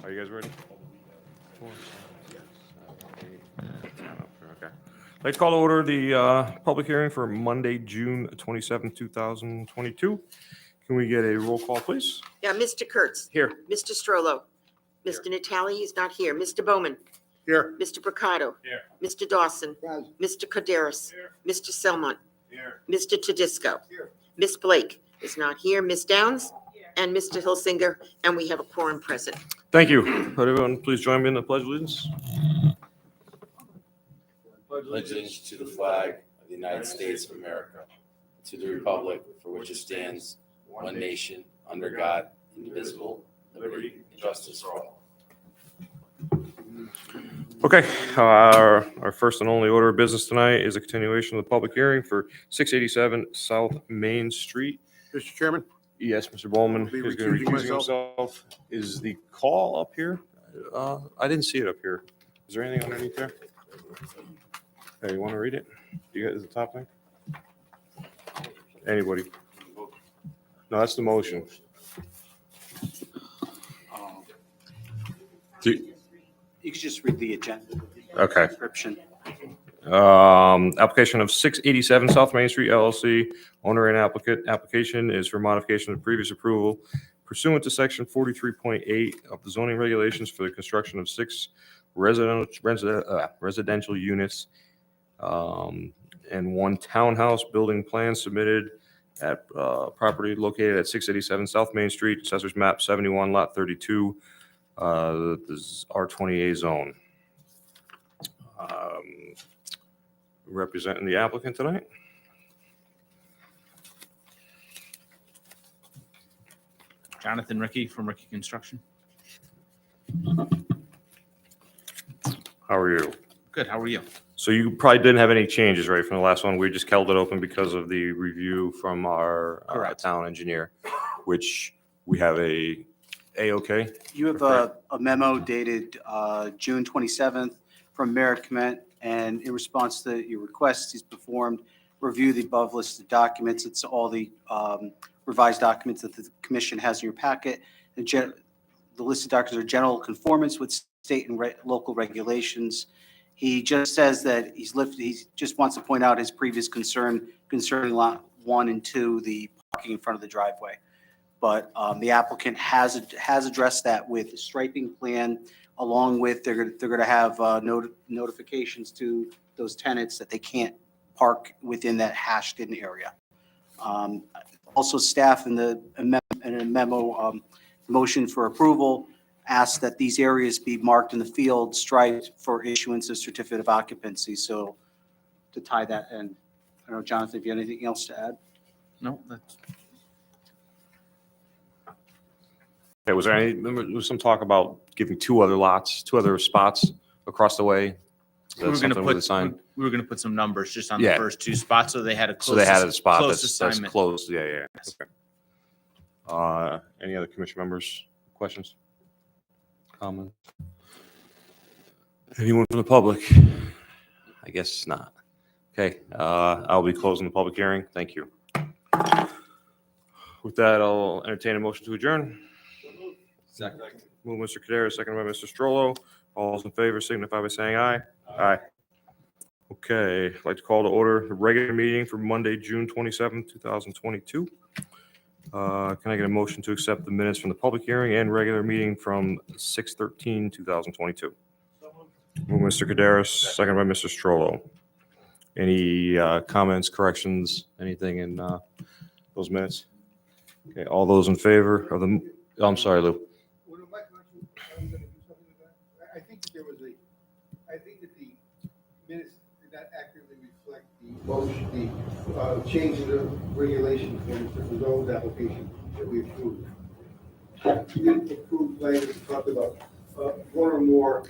Are you guys ready? Okay. I'd like to call to order the public hearing for Monday, June 27th, 2022. Can we get a roll call, please? Yeah, Mr. Kurtz. Here. Mr. Strollo. Mr. Natale, he's not here. Mr. Bowman. Here. Mr. Bricado. Here. Mr. Dawson. Yes. Mr. Kaderis. Here. Mr. Selmont. Here. Mr. Tedisco. Here. Miss Blake is not here. Miss Downs and Mr. Hilsinger, and we have a quorum present. Thank you. Would everyone please join me in the pledge of allegiance? Allegiance to the flag of the United States of America, to the republic for which it stands, one nation, under God, indivisible, liberty and justice for all. Okay, our first and only order of business tonight is a continuation of the public hearing for 687 South Main Street. Mr. Chairman? Yes, Mr. Bowman I'll be is going to recusing recuse himself. Is the call up here? I didn't see it up here. Is there anything underneath there? Hey, you want to read it? You got, is the top thing? Anybody? No, that's the motion. You could just read the agenda. Okay. Description. Application of 687 South Main Street LLC. Owner and application is for modification of previous approval pursuant to section 43.8 of the zoning regulations for the construction of 6 residential units and 1 townhouse building plan submitted at property located at 687 South Main Street, Assessor's Map 71, Lot 32. This is R20A zone. Representing the applicant tonight. Jonathan Ricky from Ricky Construction. How are you? Good, how are you? So you probably didn't have any changes, right, from the last one? We just held it open because of the review from our Correct. town engineer, which we have A-okay. You have a memo dated June 27th from Merrick Comment, and in response to your request, he's performed review the above listed documents. It's all the revised documents that the commission has in your packet. The listed documents are general conformance with state and local regulations. He just says that he just wants to point out his previous concern concerning lot 1 and 2, the parking in front of the driveway. But the applicant has addressed that with the striping plan, along with they're going to have notifications to those tenants that they can't park within that hashed-in area. Also, staff in a memo motion for approval asked that these areas be marked in the field, striped for issuance of certificate of occupancy. So to tie that in, I don't know, Jonathan, if you have anything else to add? No, that's, Okay, was there was some talk about giving 2 other spots across the way? Is we were that gonna something with put, the sign? we were gonna put some numbers just on the Yeah. first 2 spots, so they had a So they had a spot close that's assignment. closed. Yeah. Yes. Okay. Any other commission members, questions? Comments? Anyone from the public? I guess not. Okay, I'll be closing the public hearing. Thank you. With that, I'll entertain a motion to adjourn. Second. Move Mr. Kaderis, second by Mr. Strollo. All those in favor signify by saying aye. Aye. Okay, I'd like to call to order the regular meeting for Monday, June 27th, 2022. Can I get a motion to accept the minutes from the public hearing and regular meeting from 6/13/2022? Move Mr. Kaderis, second by Mr. Strollo. Any comments, corrections, anything in those minutes? Okay, all those in favor of the, oh, I'm sorry, Lou. Well, Mike, I'm going to do something with that. I think that I think that the minutes did not accurately reflect the motion, the change in the regulations for the zones application that we approved. We didn't approve language that talked about 1 or more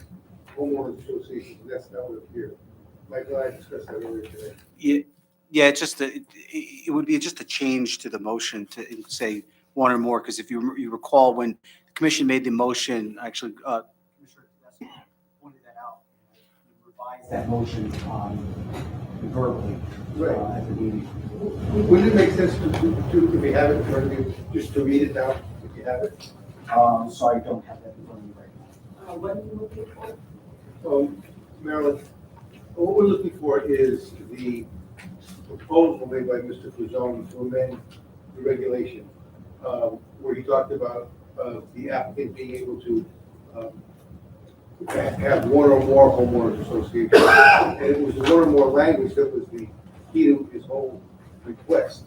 homeowners associations, and that's not what appeared. Michael and I discussed that earlier today. Yeah, it's just it would be just a change to the motion to say 1 or more, because if you recall, when the commission made the motion, actually, Commissioner Tedesco pointed that out. We revised that motion verbally at the meeting. Wouldn't it make sense to if we have it in front of you, just to read it down, if you have it? So I don't have that in front of me right now. What are you looking for? Marilyn, what we're looking for is the proposal made by Mr. Fusoni to amend the regulation, where he talked about the applicant being able to have one or more homeowners associations. And it was the one or more language that was the key to his whole request.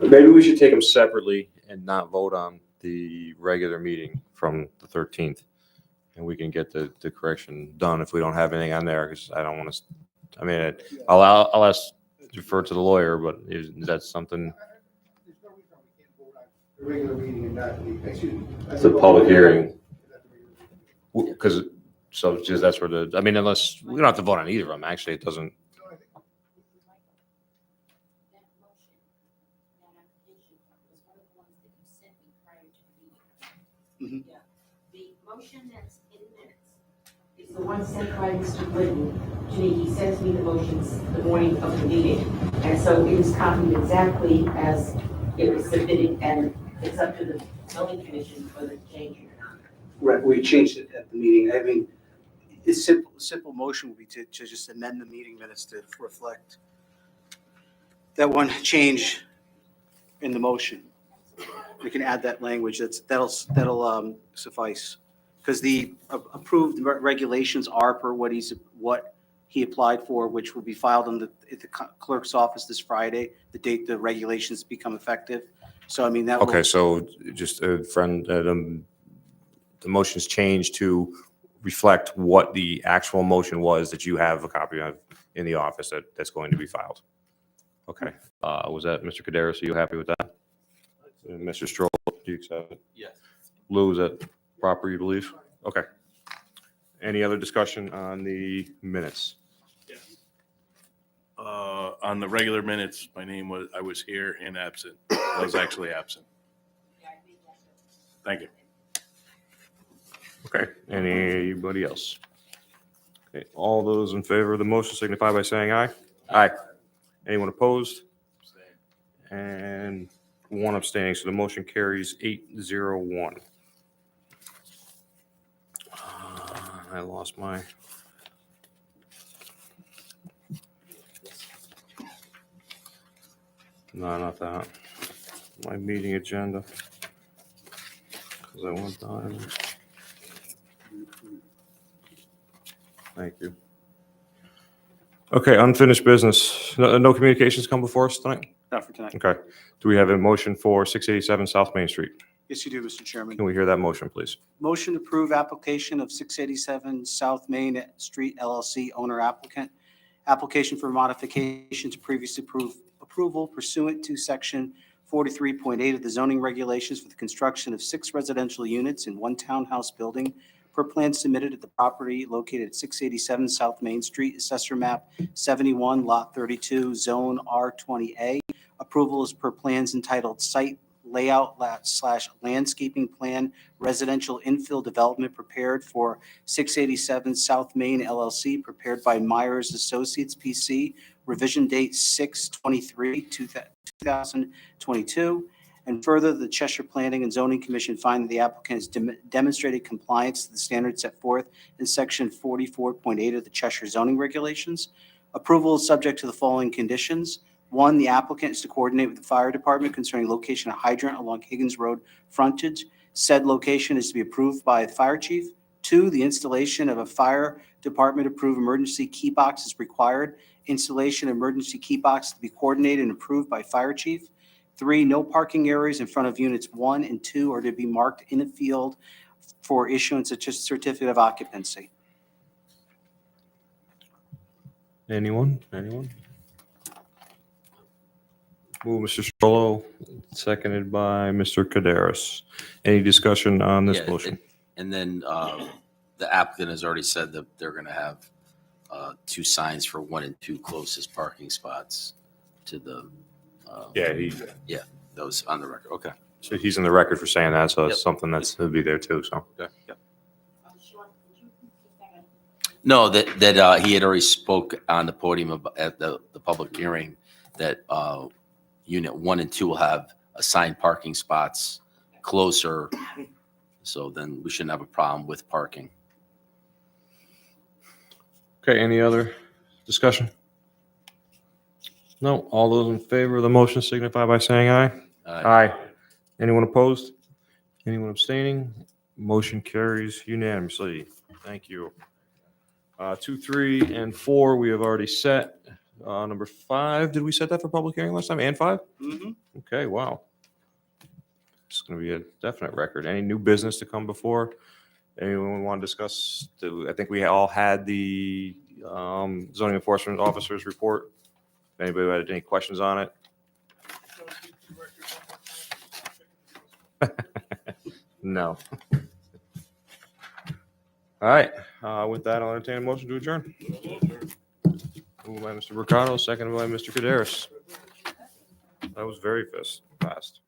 Maybe we should take them separately and not vote on the regular meeting from the 13th. And we can get the correction done if we don't have anything on there, because I don't want to, I mean, I'll ask, defer to the lawyer, but is that something? There's no reason we can't vote on the regular meeting and not the, excuse me. It's a public hearing. Because, so just that's where the, I mean, unless, we don't have to vote on either of them, actually, it doesn't. That motion, that application was one of the ones that you sent me prior to the meeting. Mhm. Yeah. The motion that's in minutes is the one sent by Mr. Glidden to me. He sends me the motions the morning of the meeting. And so it is copied exactly as it was submitted, and it's up to the zoning commission for the change or not. Right, we changed it at the meeting. I mean, it's simple motion would be to just amend the meeting minutes to reflect that one change in the motion. We can add that language. That'll suffice. Because the approved regulations are per what he applied for, which will be filed at the clerk's office this Friday, the date the regulations become effective. So, I mean, that will. Okay, so just a friend, the motion's changed to reflect what the actual motion was that you have a copy of in the office that's going to be filed. Okay, was that Mr. Kaderis? Are you happy with that? And Mr. Stroll, do you accept it? Yes. Lou, is that proper, you believe? Okay. Any other discussion on the minutes? On the regular minutes, I was here and absent. I was actually absent. Thank you. Okay, anybody else? Okay, all those in favor of the motion signify by saying aye. Aye. Anyone opposed? And one abstaining, so the motion carries 8-0-1. I lost my. No, not that. My meeting agenda. Because I went down. Thank you. Okay, unfinished business. No communications come before us tonight? Not for tonight. Okay. Do we have a motion for 687 South Main Street? Yes, you do, Mr. Chairman. Can we hear that motion, please? Motion to approve application of 687 South Main Street LLC owner applicant. Application for modification to previously approval pursuant to section 43.8 of the zoning regulations for the construction of 6 residential units in 1 townhouse building per plan submitted at the property located at 687 South Main Street, Assessor Map 71, Lot 32, Zone R20A. Approval is per plans entitled Site Layout / Landscaping Plan Residential Infill Development prepared for 687 South Main LLC, prepared by Myers Associates PC, revision date 6/23/2022. And further, the Cheshire Planning and Zoning Commission find that the applicant has demonstrated compliance to the standards set forth in section 44.8 of the Cheshire zoning regulations. Approval is subject to the following conditions. 1, the applicant is to coordinate with the fire department concerning location of hydrant along Higgins Road frontage. Said location is to be approved by the fire chief. 2, the installation of a fire department approved emergency key box is required. Installation of emergency key box to be coordinated and approved by fire chief. 3, no parking areas in front of units 1 and 2 are to be marked in the field for issuance of certificate of occupancy. Anyone? Move Mr. Strollo, seconded by Mr. Kaderis. Any discussion on this Yeah, motion? And then the applicant has already said that they're going to have 2 signs for 1 and 2 closest parking spots to the. Yeah, Those on the record. Okay. so he's in the record for saying that, so it's Yep. something that's, he'll be there too, so. Sean, did you keep that? No, that he had already spoke on the podium at the public hearing that unit 1 and 2 will have assigned parking spots closer. So then we shouldn't have a problem with parking. Okay, any other discussion? No, all those in favor of the motion signify by saying aye. Aye. Anyone opposed? Anyone abstaining? Motion carries unanimously. Thank you. 2, 3, and 4, we have already set. Number 5, did we set that for public hearing last time? And 5? Mhm. Okay, wow. It's going to be a definite record. Any new business to come before? Anyone want to discuss? I think we all had the zoning enforcement officer's report. Anybody had any questions on it? No. All right, with that, I'll entertain a motion to adjourn. Moved by Mr. Mercado, seconded by Mr. Kaderis. That was very fast.